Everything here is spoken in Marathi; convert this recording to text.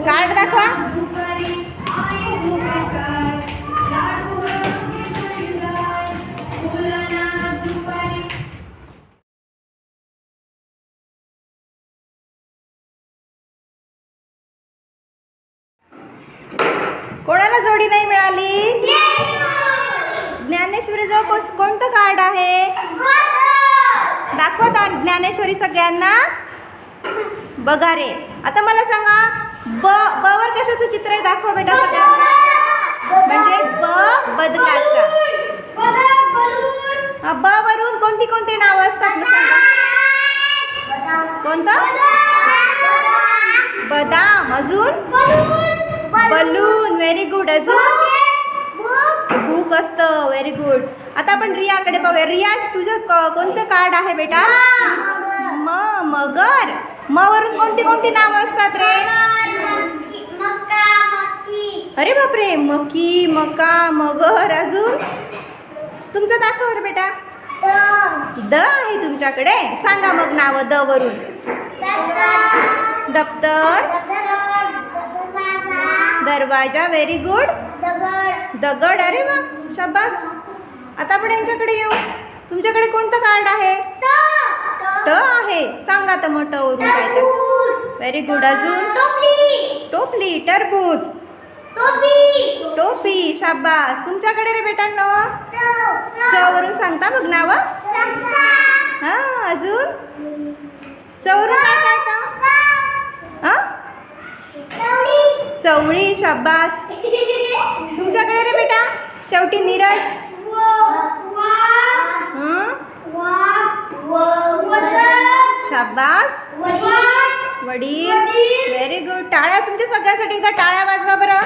कार्ड दाखवा. कोणाला जोडी नाही मिळाली? ज्ञानेश्वरीजवळ कोणतं कार्ड आहे? दाखवता ज्ञानेश्वरी सगळ्यांना. बघा रे. आता मला सांगा, ब वर कशाचं चित्र आहे दाखवा बेटा सगळ्यांना. म्हणजे ब बदकाचा. ब वरून कोणती कोणती नावं असतात ना सांगा. कोणतं? बदाम. अजून बलून. Very good. अजून बुक असतं. Very good. आता आपण रियाकडे पाहूया. रिया तुझं कोणतं कार्ड आहे बेटा? मगर. म वरून कोणती कोणती नावं असतात रे? अरे बापरे. मकी, मका, मगर. अजून तुमचं दाखव रे बेटा. द आहे तुमच्याकडे. सांगा मग नाव द वरून. दप्तर, दरवाजा. Very good. दगड. अरे वा, शाबास. आता आपण यांच्याकडे येऊ. तुमच्याकडे कोणतं कार्ड आहे? ट आहे. सांगा तर मग ट वरून काय काय. Very good. अजून टोपली. टरबूज. टोपी. शाबास. तुमच्याकडे रे बेटांनो च वरून सांगता मग नाव. हा. अजून च वरून काय काय तर? हा. चवळी. शाबास. तुमच्याकडे रे बेटा शेवटी नीरज. शाबास. वडील. Very good. टाळ्या तुमच्या सगळ्यासाठी. एकदा टाळ्या वाजवा बरं.